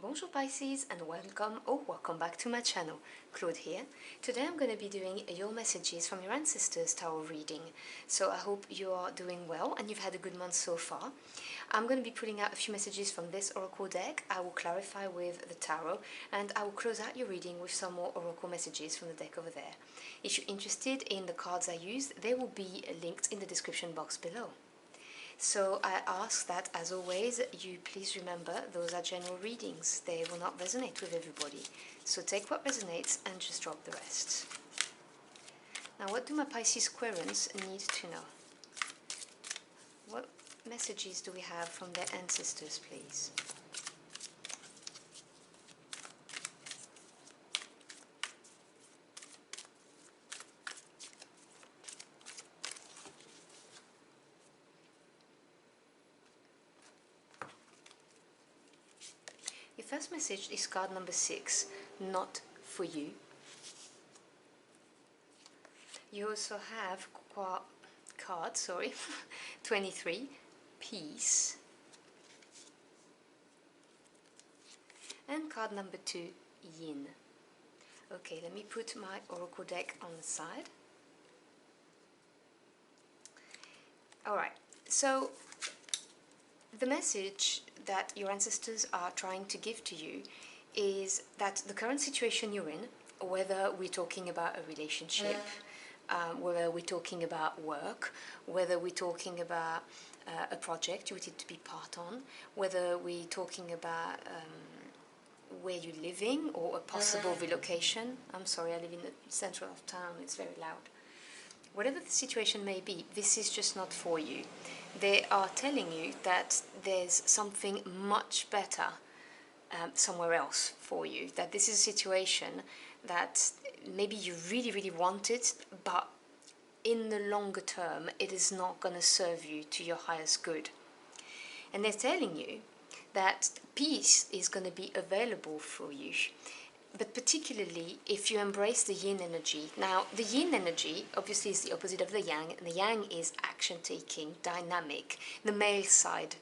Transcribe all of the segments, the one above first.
Bonjour Pisces and welcome back to my channel. Claude here. Today I'm going to be doing your messages from your ancestors tarot reading. So I hope you are doing well and you've had a good month so far. I'm going to be pulling out a few messages from this oracle deck. I will clarify with the tarot and I will close out your reading with some more oracle messages from the deck over there. If you're interested in the cards I used, they will be linked in the description box below. So I ask that, as always, you please remember those are general readings. They will not resonate with everybody. So take what resonates and just drop the rest. Now, what do my Pisces Querents need to know? What messages do we have from their ancestors, please? Your first message is card number 6, not for you. You also have card 23, peace. And card number 2, yin. Okay, let me put my oracle deck on the side. Alright, so the message that your ancestors are trying to give to you is that the current situation you're in, whether we're talking about a relationship, whether we're talking about work, whether we're talking about a project you wanted to be part on, whether we're talking about where you're living or a possible relocation. I'm sorry, I live in the center of town, it's very loud. Whatever the situation may be, this is just not for you. They are telling you that there's something much better somewhere else for you, that this is a situation that maybe you really, really want it, but in the longer term, it is not going to serve you to your highest good. And they're telling you that peace is going to be available for you, but particularly if you embrace the yin energy. Now, the yin energy obviously is the opposite of the yang, and the yang is action-taking, dynamic, the male side,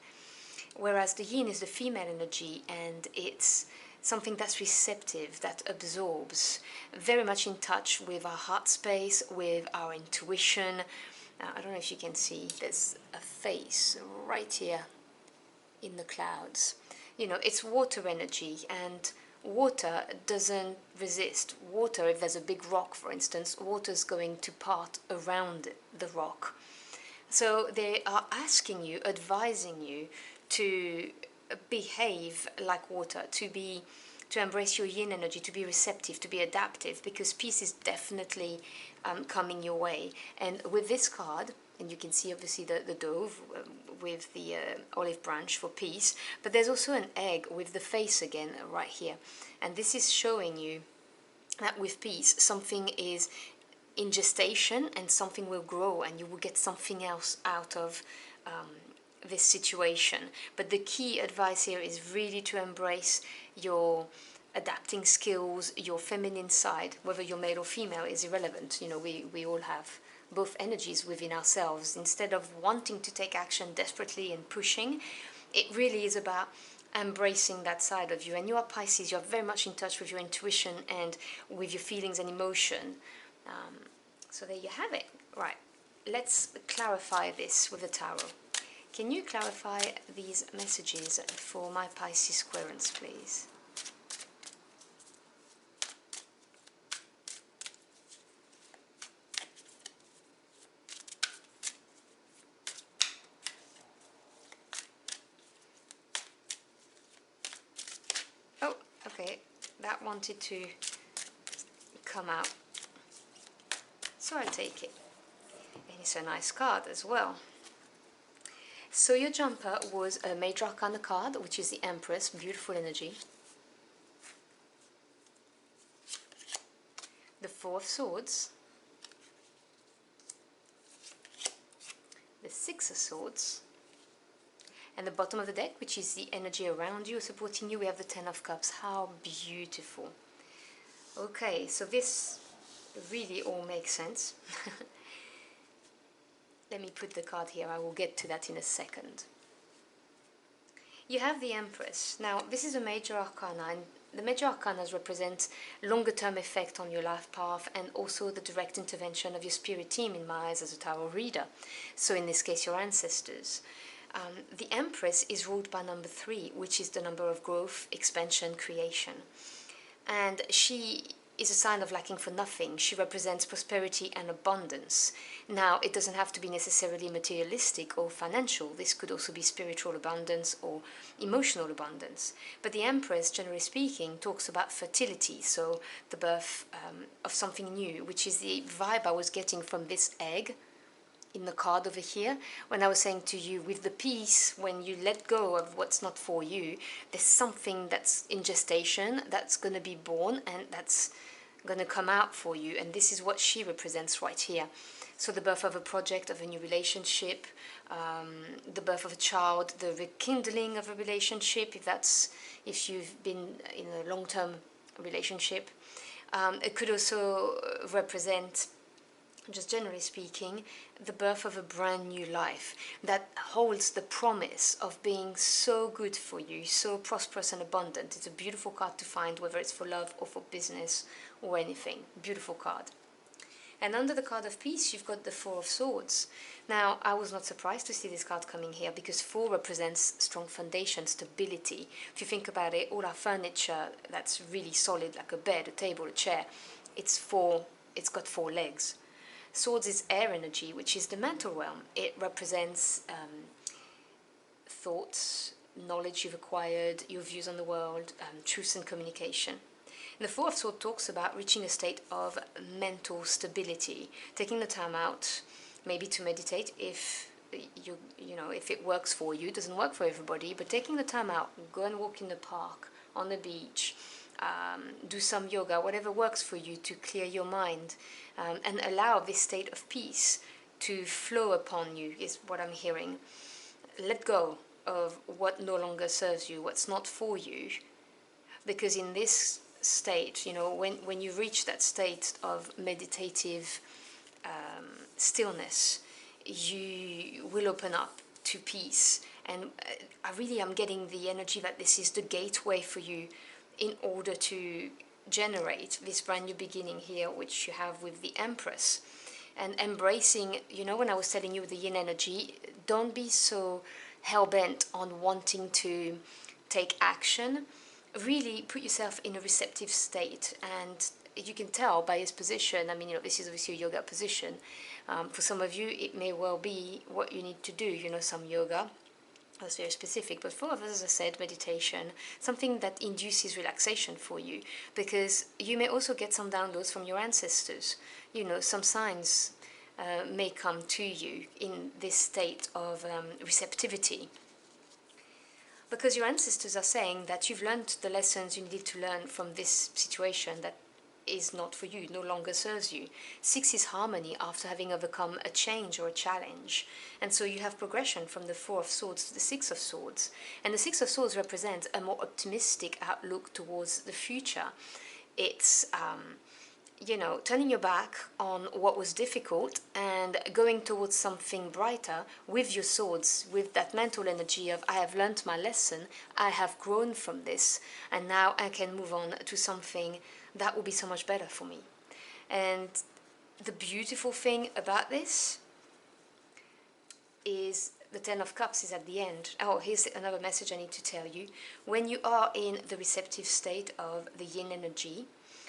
whereas the yin is the female energy, and it's something that's receptive, that absorbs, very much in touch with our heart space, with our intuition. Now, I don't know if you can see, there's a face right here in the clouds. You know, it's water energy, and water doesn't resist. Water, if there's a big rock, for instance, water's going to part around the rock. So they are asking you, advising you to behave like water, to embrace your yin energy, to be receptive, to be adaptive, because peace is definitely coming your way. And with this card, and you can see obviously the dove with the olive branch for peace, but there's also an egg with the face again right here. And this is showing you that with peace, something is in gestation and something will grow and you will get something else out of this situation. But the key advice here is really to embrace your adapting skills, your feminine side. Whether you're male or female is irrelevant. You know, we all have both energies within ourselves. Instead of wanting to take action desperately and pushing, it really is about embracing that side of you. And you are Pisces, you're very much in touch with your intuition and with your feelings and emotion. So there you have it. Right, let's clarify this with the tarot. Can you clarify these messages for my Pisces Querents, please? Oh, okay, that wanted to come out, so I'll take it. And it's a nice card as well. So your jumper was a Major Arcana card, which is the Empress, beautiful energy. The Four of Swords. The Six of Swords. And the bottom of the deck, which is the energy around you, supporting you, we have the Ten of Cups. How beautiful. Okay, so this really all makes sense. Let me put the card here, I will get to that in a second. you have the Empress. Now, this is a major arcana, and the major arcanas represent longer-term effect on your life path and also the direct intervention of your spirit team in my eyes as a tarot reader. So in this case, your ancestors. The Empress is ruled by number 3, which is the number of growth, expansion, creation. And she is a sign of lacking for nothing. She represents prosperity and abundance. Now, it doesn't have to be necessarily materialistic or financial. This could also be spiritual abundance or emotional abundance. But the Empress, generally speaking, talks about fertility, so the birth of something new, which is the vibe I was getting from this egg in the card over here, when I was saying to you, with the peace, when you let go of what's not for you, there's something that's in gestation, that's going to be born, and that's going to come out for you. And this is what she represents right here. So the birth of a project, of a new relationship, the birth of a child, the rekindling of a relationship, if you've been in a long-term relationship. It could also represent, just generally speaking, the birth of a brand new life that holds the promise of being so good for you, so prosperous and abundant. It's a beautiful card to find, whether it's for love or for business or anything. Beautiful card. And under the card of peace, you've got the Four of Swords. Now, I was not surprised to see this card coming here because 4 represents strong foundation, stability. If you think about it, all our furniture that's really solid, like a bed, a table, a chair, it's got 4 legs. Swords is air energy, which is the mental realm. It represents thoughts, knowledge you've acquired, your views on the world, truth and communication. And the Four of Swords talks about reaching a state of mental stability, taking the time out, maybe to meditate if if it works for you. It doesn't work for everybody, but taking the time out, go and walk in the park, on the beach, do some yoga, whatever works for you to clear your mind, and allow this state of peace to flow upon you is what I'm hearing. Let go of what no longer serves you, what's not for you, because in this state, when you reach that state of meditative stillness, you will open up to peace. And I'm getting the energy that this is the gateway for you in order to generate this brand new beginning here, which you have with the Empress. And embracing, when I was telling you the yin energy, don't be so hell-bent on wanting to take action. Really put yourself in a receptive state. And you can tell by his position, this is obviously a yoga position. For some of you, it may well be what you need to do, some yoga. That's very specific, but for others, as I said, meditation, something that induces relaxation for you, because you may also get some downloads from your ancestors. Some signs may come to you in this state of receptivity, because your ancestors are saying that you've learned the lessons you needed to learn from this situation that is not for you, no longer serves you. 6 is harmony after having overcome a change or a challenge. And so you have progression from the 4 of Swords to the 6 of Swords. And the 6 of Swords represents a more optimistic outlook towards the future. It's, turning your back on what was difficult and going towards something brighter with your swords, with that mental energy of, I have learned my lesson, I have grown from this, and now I can move on to something that will be so much better for me. And the beautiful thing about this is the 10 of Cups is at the end. Oh, here's another message I need to tell you. When you are in the receptive state of the yin energy,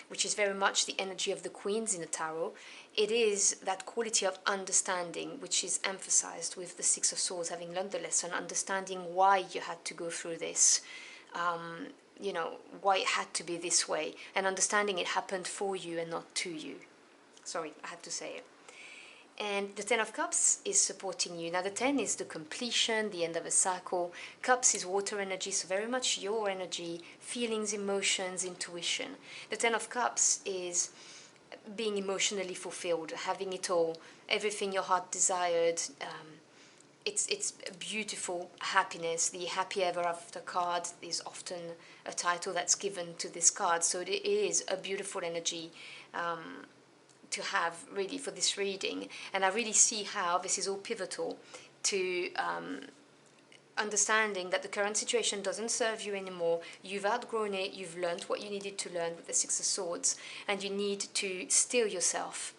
which is very much the energy of the queens in the tarot, it is that quality of understanding which is emphasized with the 6 of Swords, having learned the lesson, understanding why you had to go through this, why it had to be this way, and understanding it happened for you and not to you. Sorry, I had to say it. And the 10 of Cups is supporting you. Now the 10 is the completion, the end of a cycle. Cups is water energy, so very much your energy, feelings, emotions, intuition. The 10 of Cups is being emotionally fulfilled, having it all, everything your heart desired. It's a beautiful happiness. The happy ever after card is often a title that's given to this card. So it is a beautiful energy to have really for this reading. And I really see how this is all pivotal to understanding that the current situation doesn't serve you anymore, you've outgrown it, you've learned what you needed to learn with the Six of Swords, and you need to steel yourself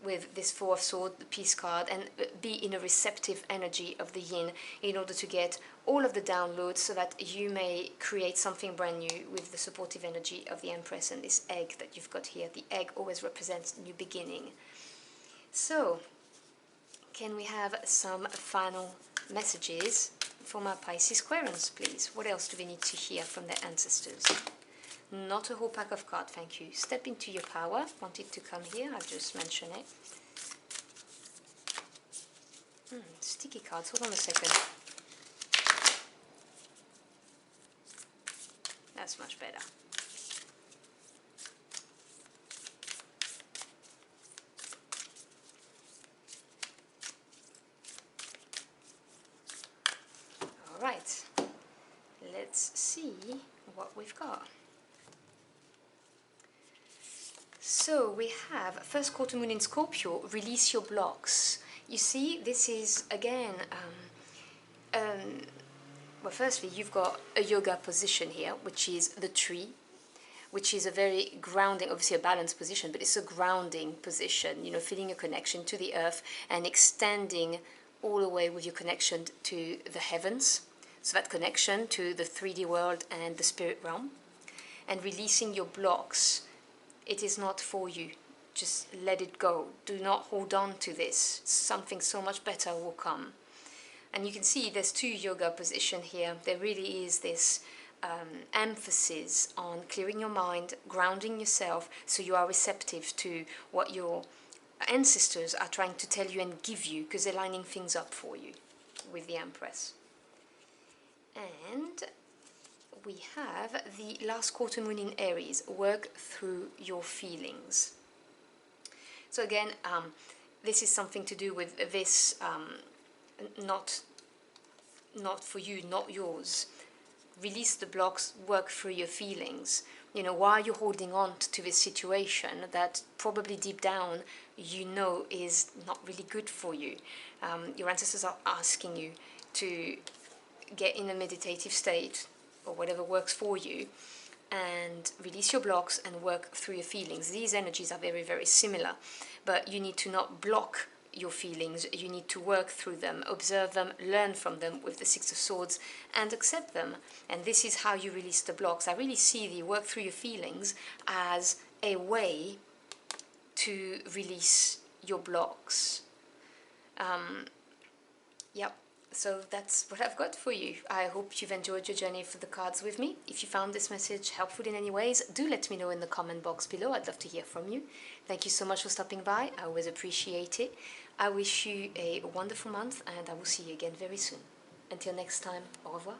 with this Four of Swords, the Peace card, and be in a receptive energy of the yin in order to get all of the downloads so that you may create something brand new with the supportive energy of the Empress and this egg that you've got here. The egg always represents new beginning. So, can we have some final messages for my Pisces Aquarians, please? What else do they need to hear from their ancestors? Not a whole pack of cards, thank you. Step into your power. Wanted to come here, I'll just mention it. Sticky cards, hold on a second. That's much better. Alright, let's see what we've got. So we have first quarter moon in Scorpio, release your blocks. You see, this is again, well, firstly, you've got a yoga position here, which is the tree, which is a very grounding, obviously a balanced position, but it's a grounding position, you know, feeling a connection to the earth and extending all the way with your connection to the heavens. So that connection to the 3D world and the spirit realm, and releasing your blocks. It is not for you. Just let it go. Do not hold on to this. Something so much better will come. And you can see there's two yoga positions here. There really is this emphasis on clearing your mind, grounding yourself, so you are receptive to what your ancestors are trying to tell you and give you, because they're lining things up for you with the Empress. And we have the last quarter moon in Aries, work through your feelings. So again, this is something to do with this, not for you, not yours. Release the blocks, work through your feelings. You know, why are you holding on to this situation that probably deep down you know is not really good for you? Your ancestors are asking you to get in a meditative state, or whatever works for you, and release your blocks and work through your feelings. These energies are very, very similar, but you need to not block your feelings. You need to work through them, observe them, learn from them with the Six of Swords, and accept them. And this is how you release the blocks. I really see the work through your feelings as a way to release your blocks. Yep. So that's what I've got for you. I hope you've enjoyed your journey for the cards with me. If you found this message helpful in any ways, do let me know in the comment box below. I'd love to hear from you. Thank you so much for stopping by. I always appreciate it. I wish you a wonderful month, and I will see you again very soon. Until next time, au revoir.